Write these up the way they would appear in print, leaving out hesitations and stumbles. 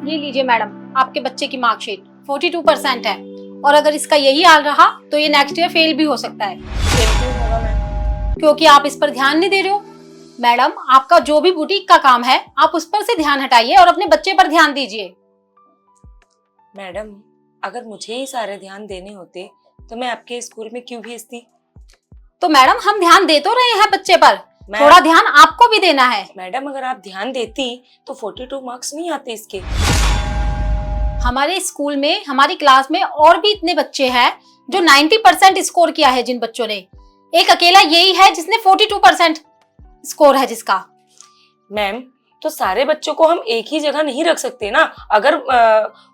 ये लीजिए मैडम, आपके बच्चे की मार्कशीट 42% है और अगर इसका यही हाल रहा तो ये नेक्स्ट ईयर फेल भी हो सकता है। फेल क्यों होगा मैम? क्योंकि आप इस पर ध्यान नहीं दे रहे हो। मैडम, आपका जो भी बुटीक का काम है आप उस पर से ध्यान हटाइए और अपने बच्चे पर ध्यान दीजिए। मैडम, अगर मुझे ही सारे ध्यान देने होते तो मैं आपके स्कूल में क्यों भेजती? तो मैडम, हम ध्यान दे तो रहे हैं बच्चे पर, मैं- थोड़ा ध्यान आपको भी देना है। मैडम, अगर आप ध्यान देती तो 42 मार्क्स नहीं आते इसके। हमारे स्कूल में, हमारी क्लास में और भी इतने बच्चे हैं जो 90% स्कोर किया है। जिन बच्चों ने, एक अकेला यही है जिसने 42% स्कोर है जिसका। मैम, तो सारे बच्चों को हम एक ही जगह नहीं रख सकते ना। अगर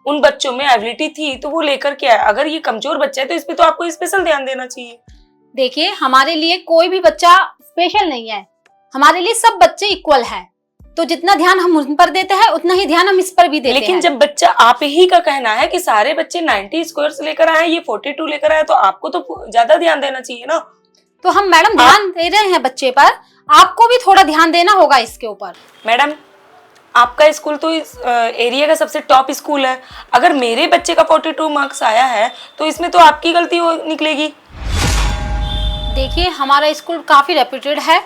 उन बच्चों में एबिलिटी थी तो वो लेकर के आए। अगर ये कमजोर बच्चा है तो इस पे तो आपको स्पेशल ध्यान देना चाहिए। देखिए, हमारे लिए कोई भी बच्चा स्पेशल नहीं है, हमारे लिए सब बच्चे इक्वल हैं। तो जितना ध्यान हम उन पर देते हैं उतना ही ध्यान हम इस पर भी देते हैं। लेकिन जब बच्चा आप ही का कहना है कि सारे बच्चे 90 स्कोर्स लेकर आए, ये 42 लेकर आए, तो आपको तो ज्यादा ध्यान देना चाहिए ना। तो हम मैडम ध्यान दे रहे हैं बच्चे पर, आपको भी थोड़ा ध्यान देना होगा इसके ऊपर। मैडम, आपका स्कूल तो इस एरिया का सबसे टॉप स्कूल है। अगर मेरे बच्चे का 42 मार्क्स आया है तो इसमें तो आपकी गलती निकलेगी। देखिए, हमारा स्कूल काफी रेप्यूटेड है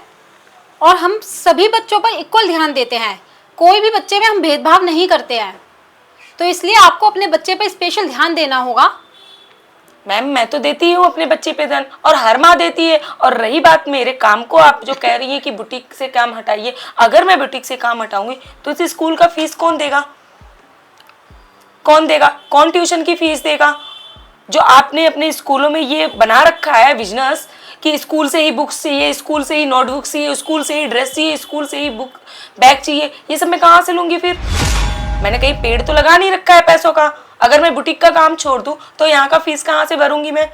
और हम सभी बच्चों पर इक्वल ध्यान देते हैं, कोई भी बच्चे में हम भेदभाव नहीं करते हैं। तो इसलिए आपको अपने बच्चे पर स्पेशल ध्यान देना होगा। मैम, मैं तो देती हूँ अपने बच्चे पे ध्यान, और हर माँ देती है। और रही बात मेरे काम को, आप जो कह रही है कि बुटीक से काम हटाइए, अगर मैं बुटीक से काम हटाऊंगी तो इस स्कूल का फीस कौन देगा? कौन देगा? कौन ट्यूशन की फीस देगा? जो आपने अपने स्कूलों में ये बना रखा है बिजनेस कि स्कूल से ही बुक्स चाहिए, स्कूल से ही नोटबुक चाहिए, स्कूल से ही ड्रेस चाहिए, स्कूल से ही बुक बैग चाहिए, ये सब मैं कहाँ से लूंगी? फिर मैंने कहीं पेड़ तो लगा नहीं रखा है पैसों का। अगर मैं बुटीक का काम छोड़ दूं तो यहाँ का फीस कहाँ से भरूंगी मैं?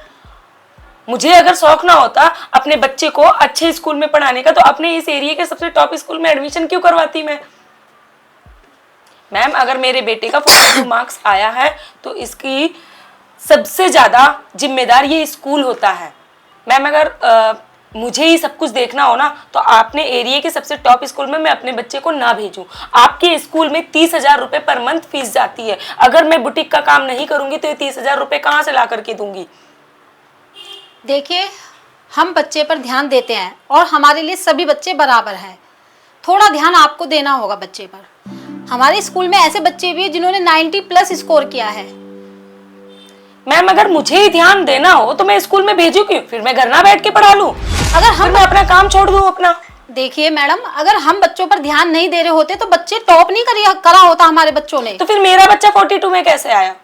मुझे अगर शौक ना होता अपने बच्चे को अच्छे स्कूल में पढ़ाने का तो अपने इस एरिया के सबसे टॉप स्कूल में एडमिशन क्यों करवाती मैं? मैम, अगर मेरे बेटे का 42 मार्क्स आया है तो इसकी सबसे ज्यादा जिम्मेदार ये स्कूल होता है। मैम, अगर मुझे ही सब कुछ देखना हो ना तो आपने एरिया के सबसे टॉप स्कूल में मैं अपने बच्चे को ना भेजूं। आपके स्कूल में 30,000 रुपए पर मंथ फीस जाती है। अगर मैं बुटीक का काम नहीं करूंगी तो ये 30,000 रुपए कहाँ से ला करके दूंगी? देखिए, हम बच्चे पर ध्यान देते हैं और हमारे लिए सभी बच्चे बराबर हैं। थोड़ा ध्यान आपको देना होगा बच्चे पर। हमारे स्कूल में ऐसे बच्चे भी हैं जिन्होंने 90+ स्कोर किया है। मैम, अगर मुझे ही ध्यान देना हो तो मैं स्कूल में भेजू क्यों? फिर मैं घर ना बैठ के पढ़ा लूं। अगर हम मैं अपना काम छोड़ दूं अपना। देखिए मैडम, अगर हम बच्चों पर ध्यान नहीं दे रहे होते तो बच्चे टॉप नहीं करा होता हमारे बच्चों ने। तो फिर मेरा बच्चा 42 में कैसे आया?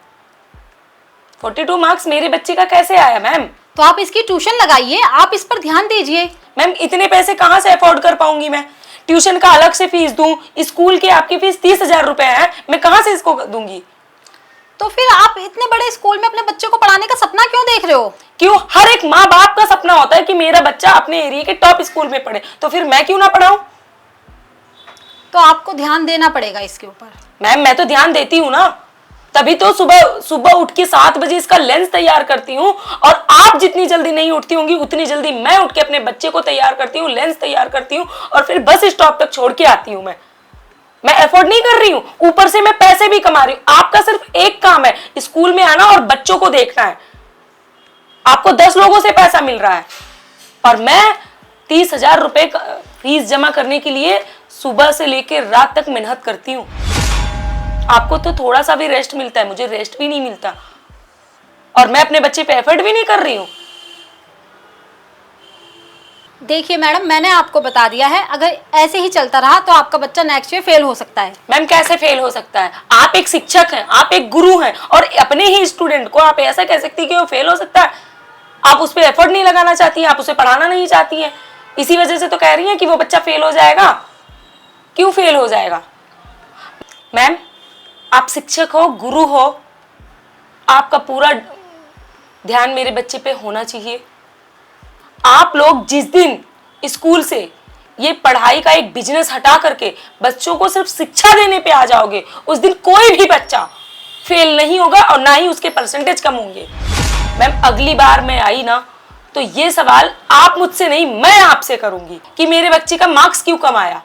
42 मार्क्स मेरे बच्चे का कैसे आया मैम? तो आप इसकी ट्यूशन लगाइए, आप इस पर ध्यान दीजिए। मैम, इतने पैसे कहाँ से अफोर्ड कर पाऊंगी मैं? ट्यूशन का अलग से फीस दूं, स्कूल की आपकी फीस 30,000 रुपए है, मैं कहाँ से इसको दूंगी? तो फिर आप इतने बड़े स्कूल में अपने बच्चे को पढ़ाने का सपना क्यों देख रहे हो? क्यों? हर एक माँ बाप का सपना होता है कि मेरा बच्चा अपने एरिया के टॉप स्कूल में पढ़े, तो फिर मैं क्यों ना पढ़ाऊं? तो आपको ध्यान देना पड़ेगा इसके ऊपर। मैम, मैं तो ध्यान देती हूँ ना, तभी तो सुबह सुबह उठ के 7 बजे इसका लंच तैयार करती हूँ। और आप जितनी जल्दी नहीं उठती होंगी उतनी जल्दी मैं उठ के अपने बच्चे को तैयार करती हूँ, लंच तैयार करती हूँ और फिर बस स्टॉप तक छोड़ के आती हूँ। मैं एफोर्ड नहीं कर रही हूँ, ऊपर से मैं पैसे भी कमा रही हूँ। आपका सिर्फ एक काम है, स्कूल में आना और बच्चों को देखना है। आपको 10 लोगों से पैसा मिल रहा है और मैं 30,000 रुपए फीस जमा करने के लिए सुबह से लेकर रात तक मेहनत करती हूँ। आपको तो थोड़ा सा भी रेस्ट मिलता है, मुझे रेस्ट भी नहीं मिलता और मैं अपने बच्चे पे एफर्ट भी नहीं कर रही हूँ। देखिए मैडम, मैंने आपको बता दिया है, अगर ऐसे ही चलता रहा तो आपका बच्चा नेक्स्ट ईयर फेल हो सकता है। मैम, कैसे फेल हो सकता है? आप एक शिक्षक हैं, आप एक गुरु हैं और अपने ही स्टूडेंट को आप ऐसा कह सकती है कि वो फेल हो सकता है? आप उस पर एफर्ट नहीं लगाना चाहती हैं, आप उसे पढ़ाना नहीं चाहती हैं, इसी वजह से तो कह रही हैं कि वो बच्चा फेल हो जाएगा। क्यों फेल हो जाएगा? मैम, आप शिक्षक हो, गुरु हो, आपका पूरा ध्यान मेरे बच्चे पे होना चाहिए। आप लोग जिस दिन स्कूल से ये पढ़ाई का एक बिजनेस हटा करके बच्चों को सिर्फ शिक्षा देने पे आ जाओगे, उस दिन कोई भी बच्चा फेल नहीं होगा और ना ही उसके परसेंटेज कम होंगे। मैम, अगली बार मैं आई ना तो ये सवाल आप मुझसे नहीं, मैं आपसे करूंगी कि मेरे बच्चे का मार्क्स क्यों कम आया।